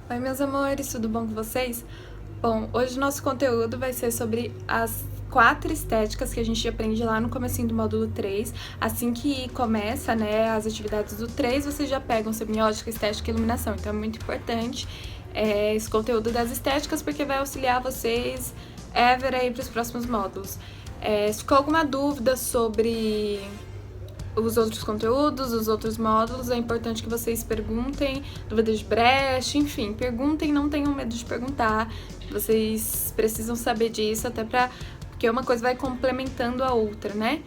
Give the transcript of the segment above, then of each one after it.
Oi, meus amores, tudo bom com vocês? Bom, hoje o nosso conteúdo vai ser sobre as 4 estéticas que a gente aprende lá no comecinho do módulo 3. Assim que começa, né, as atividades do 3, vocês já pegam semiótica, estética e iluminação. Então é muito importante esse conteúdo das estéticas, porque vai auxiliar vocês ever aí para os próximos módulos. Se ficou alguma dúvida sobre os outros conteúdos, os outros módulos, é importante que vocês perguntem, dúvidas de brecha, enfim, perguntem, não tenham medo de perguntar. Vocês precisam saber disso, até porque uma coisa vai complementando a outra, né?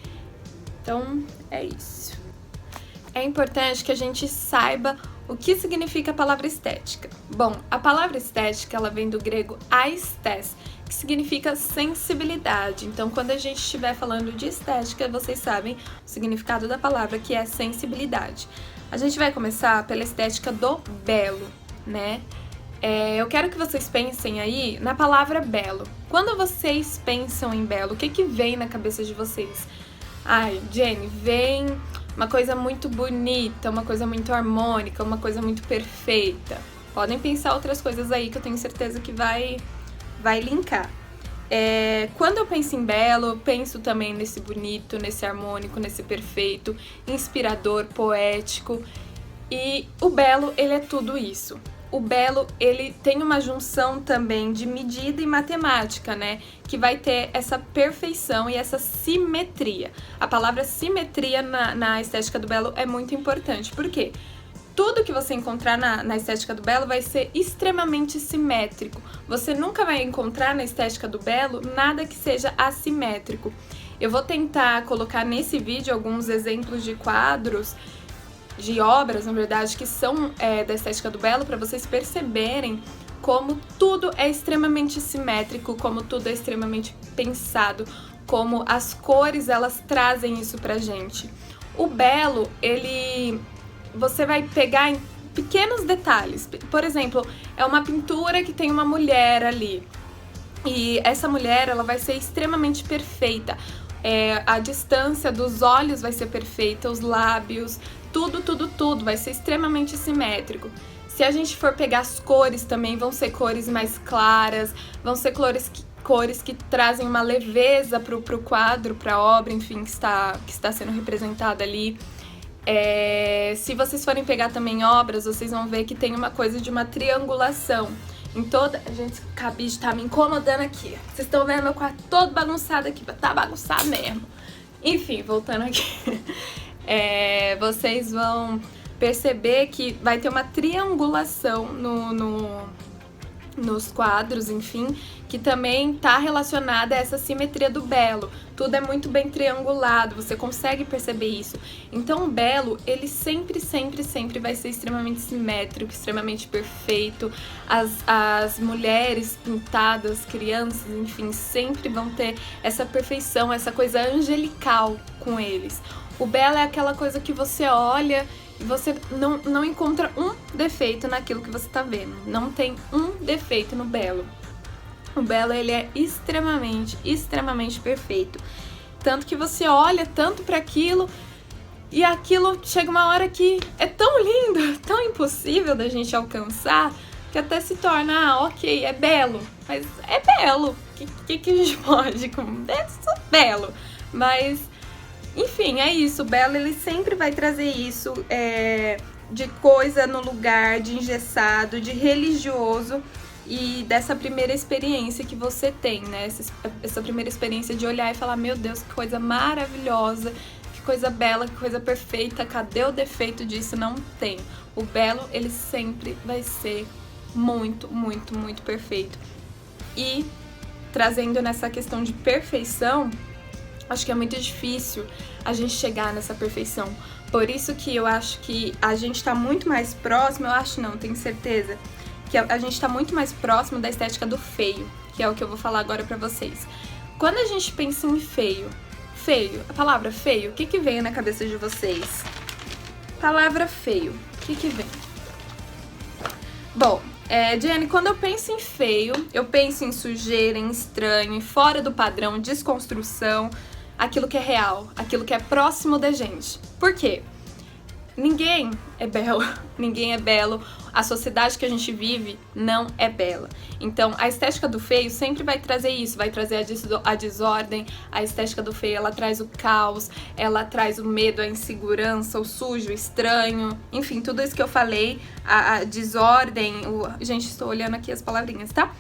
Então, é isso. É importante que a gente saiba o que significa a palavra estética. Bom, a palavra estética, ela vem do grego aesthés, que significa sensibilidade. Então, quando a gente estiver falando de estética, vocês sabem o significado da palavra, que é sensibilidade. A gente vai começar pela estética do belo, né? Eu quero que vocês pensem aí na palavra belo. Quando vocês pensam em belo, o que vem na cabeça de vocês? Ai, Jenny, vem uma coisa muito bonita, uma coisa muito harmônica, uma coisa muito perfeita. Podem pensar outras coisas aí que eu tenho certeza que vai linkar. Quando eu penso em belo, eu penso também nesse bonito, nesse harmônico, nesse perfeito, inspirador, poético. E o belo, ele é tudo isso. O belo, ele tem uma junção também de medida e matemática, né? Que vai ter essa perfeição e essa simetria. A palavra simetria na estética do belo é muito importante. Por quê? Tudo que você encontrar na estética do belo vai ser extremamente simétrico. Você nunca vai encontrar na estética do belo nada que seja assimétrico. Eu vou tentar colocar nesse vídeo alguns exemplos de quadros, de obras, na verdade, que são da estética do belo, para vocês perceberem como tudo é extremamente simétrico, como tudo é extremamente pensado, como as cores, elas trazem isso pra gente. O belo, você vai pegar em pequenos detalhes. Por exemplo, é uma pintura que tem uma mulher ali. E essa mulher, ela vai ser extremamente perfeita. A distância dos olhos vai ser perfeita, os lábios, tudo vai ser extremamente simétrico. Se a gente for pegar as cores também, vão ser cores mais claras, vão ser cores que trazem uma leveza pro quadro, pra obra, enfim, que está sendo representada ali. Se vocês forem pegar também obras, vocês vão ver que tem uma coisa de uma triangulação. Gente, o cabide tá me incomodando aqui. Vocês estão vendo meu quarto todo bagunçado aqui, tá bagunçado mesmo. Enfim, voltando aqui. Vocês vão perceber que vai ter uma triangulação nos quadros, enfim, que também está relacionada a essa simetria do belo. Tudo é muito bem triangulado, você consegue perceber isso. Então o belo, ele sempre vai ser extremamente simétrico, extremamente perfeito. As mulheres pintadas, crianças, enfim, sempre vão ter essa perfeição, essa coisa angelical com eles. O belo é aquela coisa que você olha e você não encontra um defeito naquilo que você está vendo. Não tem um defeito no belo. O belo, ele é extremamente perfeito. Tanto que você olha tanto para aquilo e aquilo chega uma hora que é tão lindo, tão impossível da gente alcançar, que até se torna, ok, é belo, mas é belo. O que a gente pode com? É só belo. Mas, enfim, é isso. O belo, ele sempre vai trazer isso de coisa no lugar, de engessado, de religioso. E dessa primeira experiência que você tem, né? Essa primeira experiência de olhar e falar, meu Deus, que coisa maravilhosa, que coisa bela, que coisa perfeita, cadê o defeito disso? Não tem. O belo, ele sempre vai ser muito perfeito. E trazendo nessa questão de perfeição, acho que é muito difícil a gente chegar nessa perfeição. Por isso que eu acho que a gente tá muito mais próximo, tenho certeza, que a gente tá muito mais próximo da estética do feio, que é o que eu vou falar agora pra vocês. Quando a gente pensa em feio, a palavra feio, o que vem na cabeça de vocês? Palavra feio, o que vem? Bom, Jenny, quando eu penso em feio, eu penso em sujeira, em estranho, em fora do padrão, desconstrução, aquilo que é real, aquilo que é próximo da gente. Por quê? ninguém é belo, ninguém é belo, a sociedade que a gente vive não é bela. Então, a estética do feio sempre vai trazer isso, vai trazer a desordem, a estética do feio, ela traz o caos, ela traz o medo, a insegurança, o sujo, o estranho, enfim, tudo isso que eu falei, a desordem, gente, estou olhando aqui as palavrinhas, tá?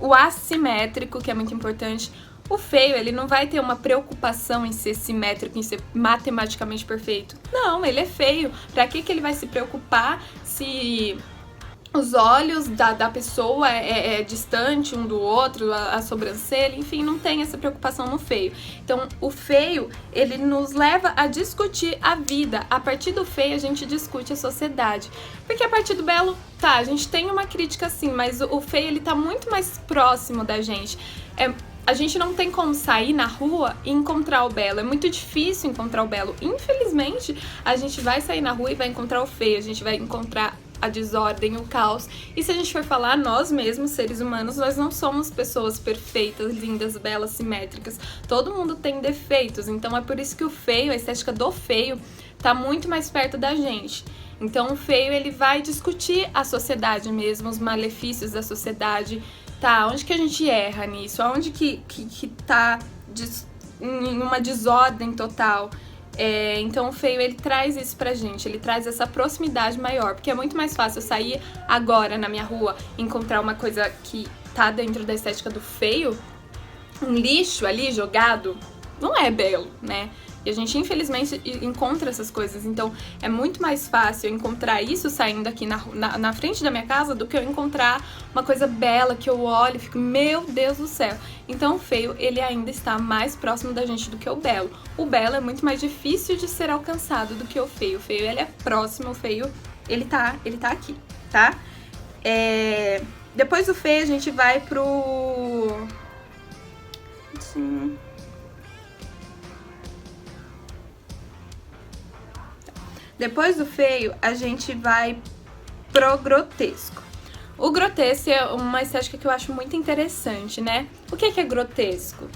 O assimétrico, que é muito importante. O feio, ele não vai ter uma preocupação em ser simétrico, em ser matematicamente perfeito. Não, ele é feio. Pra que ele vai se preocupar se os olhos da pessoa é distante um do outro, a sobrancelha, enfim, não tem essa preocupação no feio. Então, o feio, ele nos leva a discutir a vida. A partir do feio, a gente discute a sociedade. Porque a partir do belo, tá, a gente tem uma crítica sim, mas o feio, ele tá muito mais próximo da gente. A gente não tem como sair na rua e encontrar o belo. É muito difícil encontrar o belo. Infelizmente, a gente vai sair na rua e vai encontrar o feio. A gente vai encontrar a desordem, o caos. E se a gente for falar, nós mesmos, seres humanos, nós não somos pessoas perfeitas, lindas, belas, simétricas. Todo mundo tem defeitos. Então é por isso que o feio, a estética do feio, tá muito mais perto da gente. Então o feio, ele vai discutir a sociedade mesmo, os malefícios da sociedade. Tá, onde que a gente erra nisso? Onde que tá em uma desordem total? Então o feio, ele traz isso pra gente, ele traz essa proximidade maior, porque é muito mais fácil eu sair agora na minha rua e encontrar uma coisa que tá dentro da estética do feio, um lixo ali jogado, não é belo, né? E a gente, infelizmente, encontra essas coisas. Então, é muito mais fácil eu encontrar isso saindo aqui na frente da minha casa do que eu encontrar uma coisa bela que eu olho e fico, meu Deus do céu. Então, o feio, ele ainda está mais próximo da gente do que o belo. O belo é muito mais difícil de ser alcançado do que o feio. O feio, ele é próximo, o feio, ele tá aqui, tá? Depois do feio, a gente vai pro... Depois do feio, a gente vai pro grotesco. O grotesco é uma estética que eu acho muito interessante, né? O que é grotesco?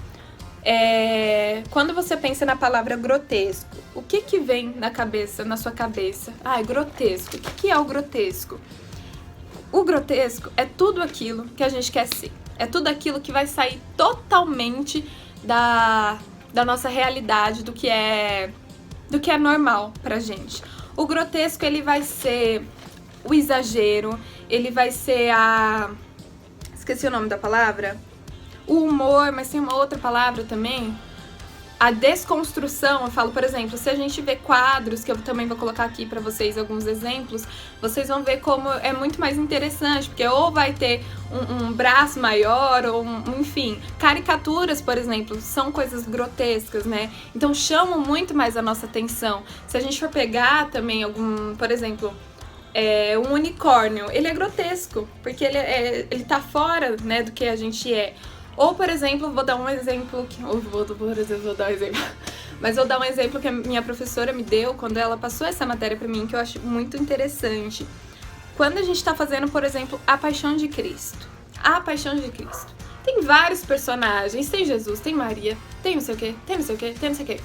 Quando você pensa na palavra grotesco, o que vem na sua cabeça? Ah, é grotesco. O que é o grotesco? O grotesco é tudo aquilo que a gente quer ser. É tudo aquilo que vai sair totalmente da nossa realidade, do que é normal pra gente. O grotesco, ele vai ser o exagero, ele vai ser esqueci o nome da palavra? O humor, mas tem uma outra palavra também. A desconstrução, eu falo, por exemplo, se a gente vê quadros, que eu também vou colocar aqui pra vocês alguns exemplos, vocês vão ver como é muito mais interessante, porque ou vai ter um braço maior, ou enfim, caricaturas, por exemplo, são coisas grotescas, né? Então chamam muito mais a nossa atenção. Se a gente for pegar também por exemplo, um unicórnio, ele é grotesco, porque ele tá fora, né, do que a gente é. Ou, por exemplo, vou dar um exemplo mas vou dar um exemplo que a minha professora me deu quando ela passou essa matéria pra mim, que eu acho muito interessante. Quando a gente tá fazendo, por exemplo, a Paixão de Cristo. A Paixão de Cristo. Tem vários personagens, tem Jesus, tem Maria, tem não sei o que, tem não sei o que, tem não sei o que.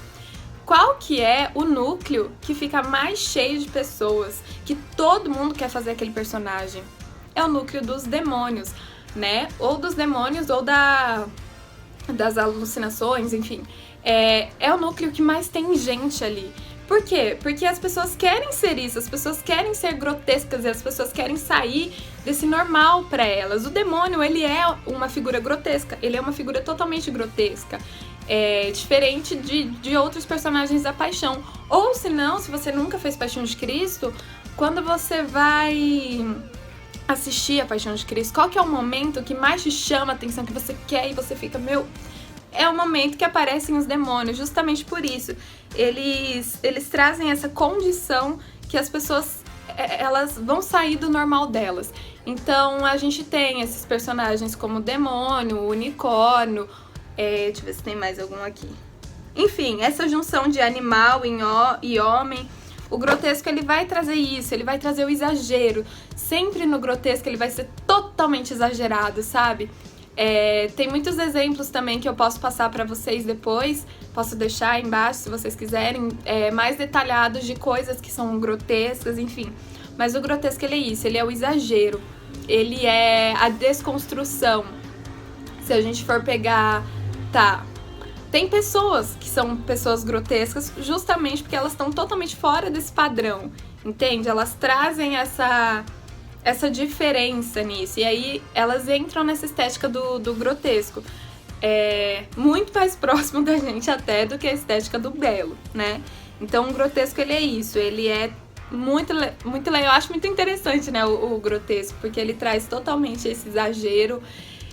Qual que é o núcleo que fica mais cheio de pessoas, que todo mundo quer fazer aquele personagem? É o núcleo dos demônios, né? Ou dos demônios, ou das alucinações, enfim. É o núcleo que mais tem gente ali. Por quê? Porque as pessoas querem ser isso, as pessoas querem ser grotescas e as pessoas querem sair desse normal pra elas. O demônio, ele é uma figura grotesca, ele é uma figura totalmente grotesca. Diferente de outros personagens da Paixão. Ou se não, se você nunca fez Paixão de Cristo, quando você vai assistir a Paixão de Cristo, qual que é o momento que mais te chama a atenção, que você quer e você fica, é o momento que aparecem os demônios, justamente por isso. Eles trazem essa condição que as pessoas, elas vão sair do normal delas. Então, a gente tem esses personagens como o demônio, o unicórnio, deixa eu ver se tem mais algum aqui. Enfim, essa junção de animal e homem. O grotesco, ele vai trazer isso, ele vai trazer o exagero. Sempre no grotesco ele vai ser totalmente exagerado, sabe? Tem muitos exemplos também que eu posso passar para vocês depois, posso deixar aí embaixo se vocês quiserem, mais detalhados de coisas que são grotescas, enfim. Mas o grotesco, ele é isso, ele é o exagero, ele é a desconstrução. Se a gente for pegar, tem pessoas que são pessoas grotescas justamente porque elas estão totalmente fora desse padrão, entende? Elas trazem essa diferença nisso, e aí elas entram nessa estética do grotesco. Muito mais próximo da gente até do que a estética do belo, né? Então o grotesco, ele é isso, ele é muito legal. Eu acho muito interessante, né, o grotesco, porque ele traz totalmente esse exagero,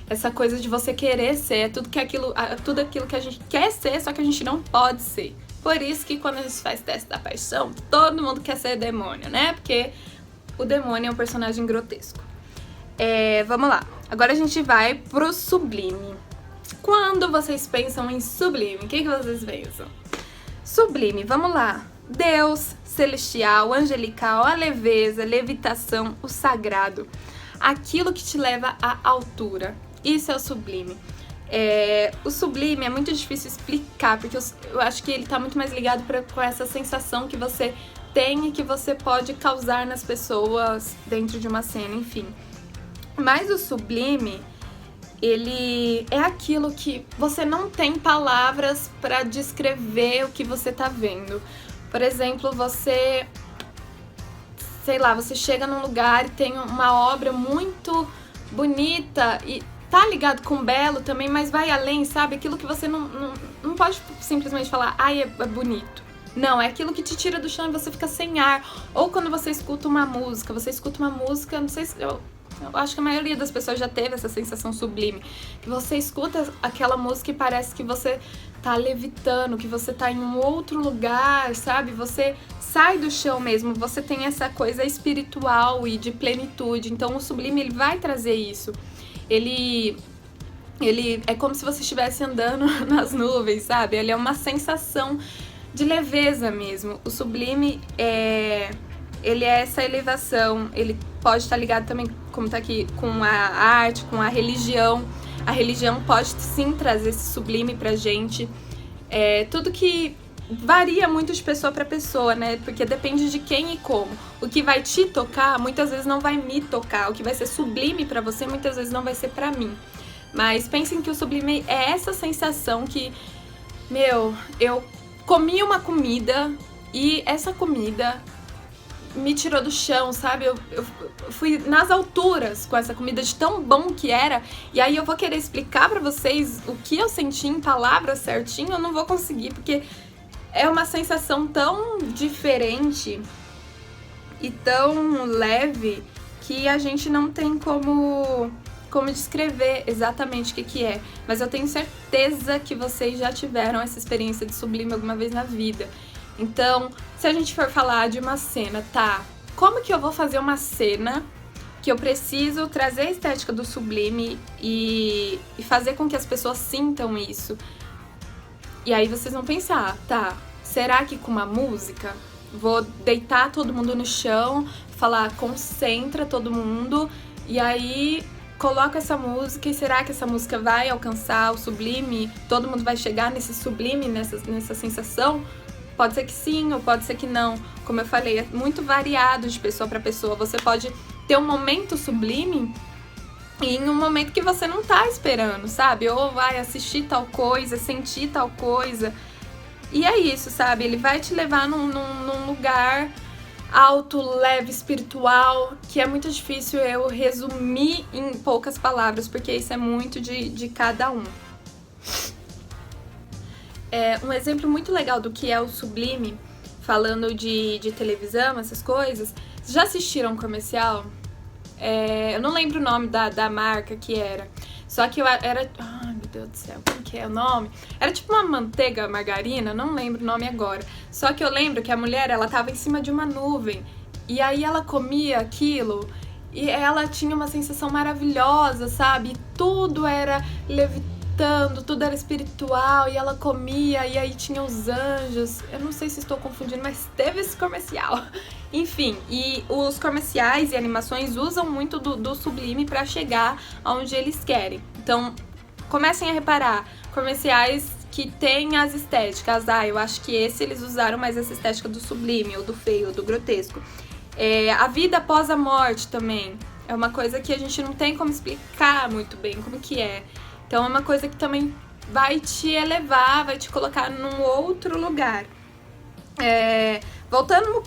essa coisa de você querer ser tudo aquilo que a gente quer ser, só que a gente não pode ser. Por isso que quando a gente faz teste da paixão, todo mundo quer ser demônio, né? Porque o demônio é um personagem grotesco. Vamos lá. Agora a gente vai pro sublime. Quando vocês pensam em sublime, o que vocês pensam? Sublime, vamos lá. Deus, celestial, angelical, a leveza, levitação, o sagrado. Aquilo que te leva à altura. Isso é o sublime. O sublime é muito difícil explicar, porque eu acho que ele tá muito mais ligado com essa sensação que você tem e que você pode causar nas pessoas dentro de uma cena, enfim. Mas o sublime, ele é aquilo que você não tem palavras para descrever o que você tá vendo. Por exemplo, você chega num lugar e tem uma obra muito bonita e tá ligado com belo também, mas vai além, sabe? Aquilo que você não pode simplesmente falar, é bonito. Não, é aquilo que te tira do chão e você fica sem ar. Ou quando você escuta uma música, não sei se... Eu acho que a maioria das pessoas já teve essa sensação sublime. Que você escuta aquela música e parece que você tá levitando, que você tá em um outro lugar, sabe? Você sai do chão mesmo, você tem essa coisa espiritual e de plenitude. Então o sublime, ele vai trazer isso. Ele é como se você estivesse andando nas nuvens, sabe? Ele é uma sensação de leveza mesmo. O sublime ele é essa elevação, ele pode estar ligado também, como tá aqui, com a arte, com a religião. A religião pode sim trazer esse sublime pra gente. Tudo que varia muito de pessoa para pessoa, né? Porque depende de quem e como. O que vai te tocar, muitas vezes não vai me tocar. O que vai ser sublime para você, muitas vezes não vai ser para mim. Mas pensem que o sublime é essa sensação que, eu comi uma comida e essa comida me tirou do chão, sabe? Eu fui nas alturas com essa comida de tão bom que era, e aí eu vou querer explicar pra vocês o que eu senti em palavras certinho, eu não vou conseguir, porque é uma sensação tão diferente e tão leve que a gente não tem como descrever exatamente o que é. Mas eu tenho certeza que vocês já tiveram essa experiência de sublime alguma vez na vida. Então, se a gente for falar de uma cena, como que eu vou fazer uma cena que eu preciso trazer a estética do sublime e fazer com que as pessoas sintam isso? E aí vocês vão pensar, será que com uma música? Vou deitar todo mundo no chão, falar concentra todo mundo, e aí coloco essa música, e será que essa música vai alcançar o sublime? Todo mundo vai chegar nesse sublime, nessa sensação? Pode ser que sim, ou pode ser que não. Como eu falei, é muito variado de pessoa para pessoa. Você pode ter um momento sublime e em um momento que você não tá esperando, sabe? Ou vai assistir tal coisa, sentir tal coisa. E é isso, sabe? Ele vai te levar num lugar alto, leve, espiritual, que é muito difícil eu resumir em poucas palavras, porque isso é muito de cada um. Um exemplo muito legal do que é o sublime, falando de televisão, essas coisas. Vocês já assistiram um comercial? Eu não lembro o nome da marca que era. Só que era... Ai, meu Deus do céu, como que é o nome? Era tipo uma manteiga, margarina, não lembro o nome agora. Só que eu lembro que a mulher, ela tava em cima de uma nuvem. E aí ela comia aquilo e ela tinha uma sensação maravilhosa, sabe? E tudo era levitando, tudo era espiritual, e ela comia, e aí tinha os anjos. Eu não sei se estou confundindo, mas teve esse comercial. Enfim, e os comerciais e animações usam muito do sublime para chegar aonde eles querem. Então, comecem a reparar comerciais que tem as estéticas. Eu acho que eles usaram mais essa estética do sublime, ou do feio, ou do grotesco. A vida após a morte também é uma coisa que a gente não tem como explicar muito bem como que é. Então é uma coisa que também vai te elevar, vai te colocar num outro lugar. Voltando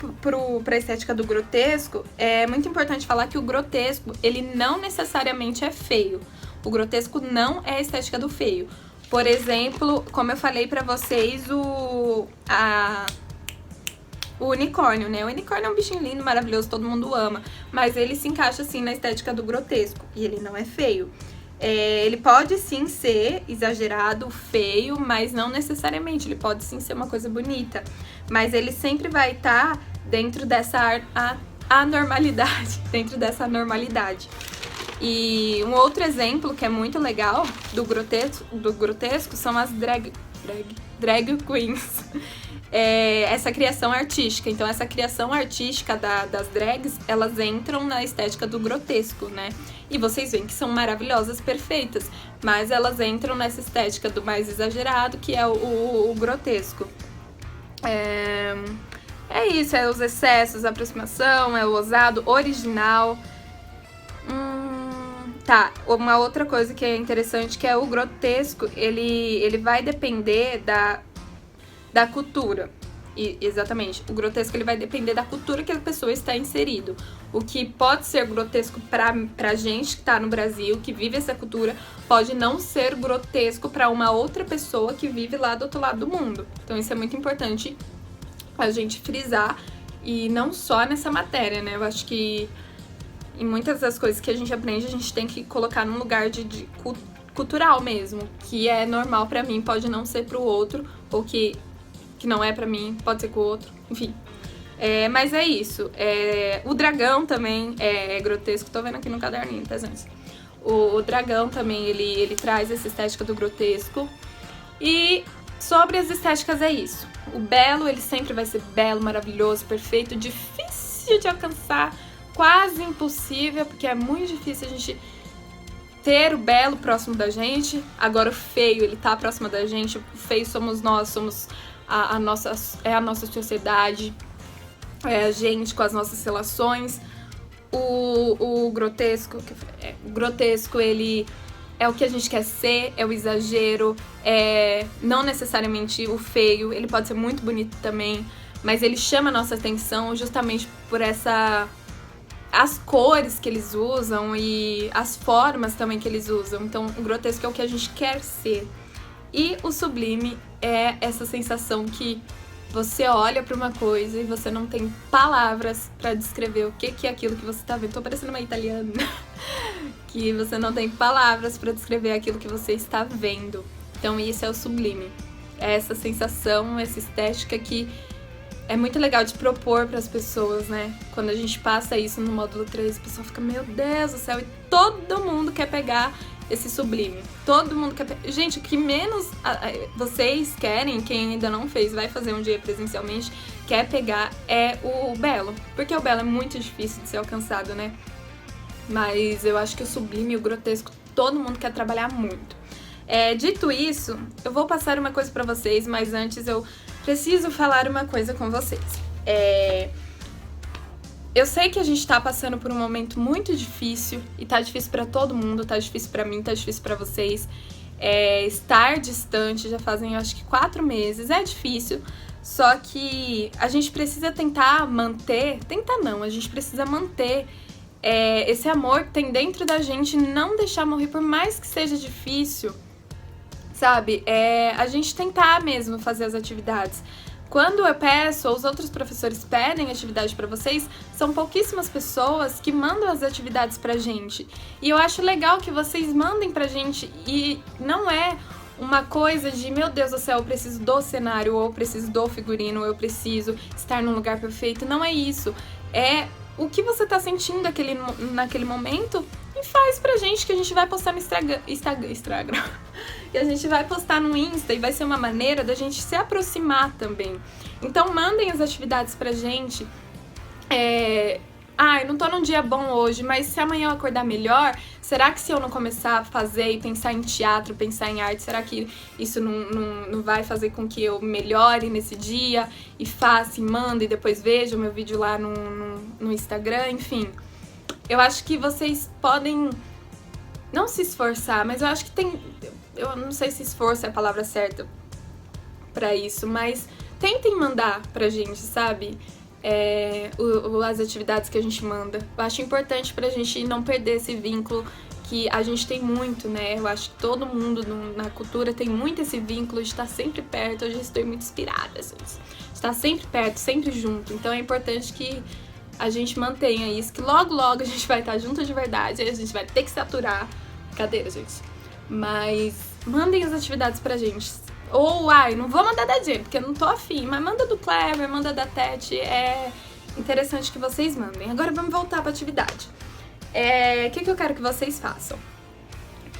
para a estética do grotesco, é muito importante falar que o grotesco, ele não necessariamente é feio. O grotesco não é a estética do feio. Por exemplo, como eu falei pra vocês, o unicórnio, né? O unicórnio é um bichinho lindo, maravilhoso, todo mundo ama. Mas ele se encaixa, assim, na estética do grotesco. E ele não é feio. Ele pode, sim, ser exagerado, feio, mas não necessariamente. Ele pode, sim, ser uma coisa bonita. Mas ele sempre vai estar dentro dessa anormalidade. Dentro dessa normalidade. E um outro exemplo que é muito legal do grotesco são as drag queens. Essa criação artística. Então, essa criação artística das drags, elas entram na estética do grotesco, né? E vocês veem que são maravilhosas, perfeitas, mas elas entram nessa estética do mais exagerado, que é o grotesco. É isso, é os excessos, a aproximação, é o ousado, original. Tá, uma outra coisa que é interessante, que é o grotesco, ele vai depender da cultura. Exatamente, o grotesco ele vai depender da cultura que a pessoa está inserido. O que pode ser grotesco pra gente que tá no Brasil, que vive essa cultura, pode não ser grotesco pra uma outra pessoa que vive lá do outro lado do mundo. Então isso é muito importante a gente frisar, e não só nessa matéria, né? Eu acho que em muitas das coisas que a gente aprende, a gente tem que colocar num lugar de cultural mesmo, que é normal pra mim, pode não ser pro outro, ou que não é pra mim, pode ser com o outro, enfim. Mas é isso. O dragão também é grotesco, tô vendo aqui no caderninho, tá, gente? O dragão também, ele traz essa estética do grotesco. E sobre as estéticas é isso. O belo, ele sempre vai ser belo, maravilhoso, perfeito, difícil de alcançar, quase impossível, porque é muito difícil a gente ter o belo próximo da gente. Agora o feio, ele tá próximo da gente. O feio somos nós, somos a nossa sociedade, a gente com as nossas relações. O grotesco, ele é o que a gente quer ser, é o exagero, não necessariamente o feio, ele pode ser muito bonito também, mas ele chama a nossa atenção justamente por as cores que eles usam e as formas também que eles usam. Então, o grotesco é o que a gente quer ser. E o sublime é essa sensação que você olha pra uma coisa e você não tem palavras pra descrever o que é aquilo que você tá vendo. Tô parecendo uma italiana. Que você não tem palavras pra descrever aquilo que você está vendo. Então, isso é o sublime. É essa sensação, essa estética que é muito legal de propor para as pessoas, né? Quando a gente passa isso no módulo 3, o pessoal fica, meu Deus do céu, e todo mundo quer pegar esse sublime. Todo mundo quer pegar. Gente, o que menos vocês querem, quem ainda não fez, vai fazer um dia presencialmente, quer pegar é o belo. Porque o belo é muito difícil de ser alcançado, né? Mas eu acho que o sublime e o grotesco, todo mundo quer trabalhar muito. Dito isso, eu vou passar uma coisa pra vocês, mas antes eu preciso falar uma coisa com vocês. Eu sei que a gente tá passando por um momento muito difícil, e tá difícil pra todo mundo, tá difícil pra mim, tá difícil pra vocês. Estar distante, já fazem acho que 4 meses, é difícil, só que a gente precisa a gente precisa manter esse amor que tem dentro da gente, não deixar morrer, por mais que seja difícil, sabe? A gente tentar mesmo fazer as atividades. Quando eu peço, ou os outros professores pedem atividade pra vocês, são pouquíssimas pessoas que mandam as atividades pra gente. E eu acho legal que vocês mandem pra gente, e não é uma coisa de, meu Deus do céu, eu preciso do cenário, ou eu preciso do figurino, ou eu preciso estar num lugar perfeito. Não é isso. É o que você tá sentindo naquele momento, e faz pra gente, que a gente vai postar no Instagram. E a gente vai postar no Insta, e vai ser uma maneira da gente se aproximar também. Então mandem as atividades pra gente. ai, não tô num dia bom hoje, mas se amanhã eu acordar melhor, será que se eu não começar a fazer e pensar em teatro, pensar em arte, será que isso não vai fazer com que eu melhore nesse dia e faça e manda e depois veja o meu vídeo lá no Instagram, enfim. Eu acho que vocês podem não se esforçar, mas eu acho que tem... Eu não sei se esforço é a palavra certa pra isso, mas tentem mandar pra gente, sabe? As atividades que a gente manda. Eu acho importante pra gente não perder esse vínculo que a gente tem muito, né? Eu acho que todo mundo na cultura tem muito esse vínculo de estar sempre perto. Hoje eu estou muito inspirada, gente. Estar sempre perto, sempre junto. Então é importante que a gente mantenha isso, que logo, logo a gente vai estar junto de verdade, aí a gente vai ter que se aturar. Brincadeira, gente. Mas mandem as atividades pra gente. Ou, não vou mandar da Jen, porque eu não tô afim, mas manda do Clever, manda da Tete, é interessante que vocês mandem. Agora vamos voltar pra atividade. O que eu quero que vocês façam?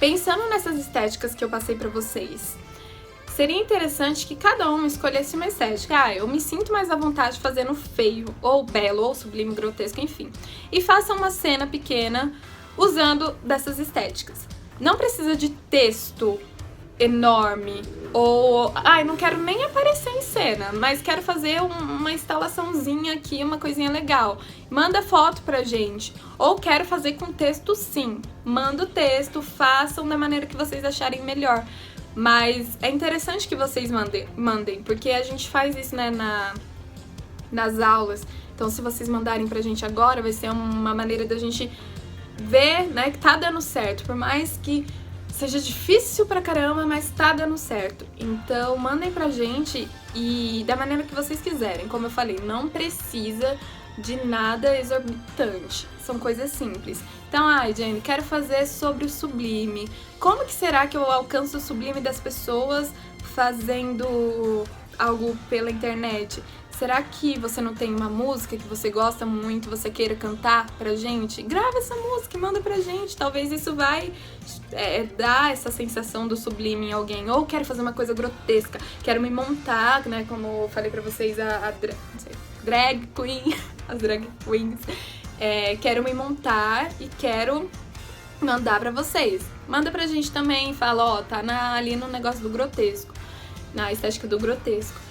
Pensando nessas estéticas que eu passei pra vocês, seria interessante que cada um escolhesse uma estética. Eu me sinto mais à vontade fazendo feio, ou belo, ou sublime, grotesco, enfim. E faça uma cena pequena usando dessas estéticas. Não precisa de texto enorme, ou não quero nem aparecer em cena, mas quero fazer uma instalaçãozinha aqui, uma coisinha legal. Manda foto pra gente. Ou quero fazer com texto, sim. Manda o texto, façam da maneira que vocês acharem melhor. Mas é interessante que vocês mandem, porque a gente faz isso, né, nas aulas. Então, se vocês mandarem pra gente agora, vai ser uma maneira da gente ver, né, que tá dando certo. Por mais que seja difícil pra caramba, mas tá dando certo. Então, mandem pra gente e da maneira que vocês quiserem. Como eu falei, não precisa de nada exorbitante. São coisas simples. Então, Jenny, quero fazer sobre o sublime. Como que será que eu alcanço o sublime das pessoas fazendo algo pela internet? Será que você não tem uma música que você gosta muito, você queira cantar pra gente? Grava essa música e manda pra gente. Talvez isso vai dar essa sensação do sublime em alguém. Ou quero fazer uma coisa grotesca, quero me montar, né? Como eu falei pra vocês, drag queen, as drag queens. Quero me montar e quero mandar pra vocês. Manda pra gente também, fala, tá ali no negócio do grotesco, na estética do grotesco.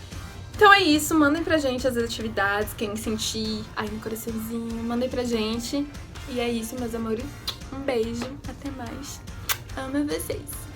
Então é isso, mandem pra gente as atividades, quem sentir aí no coraçãozinho, mandem pra gente. E é isso, meus amores. Um beijo, até mais. Amo vocês.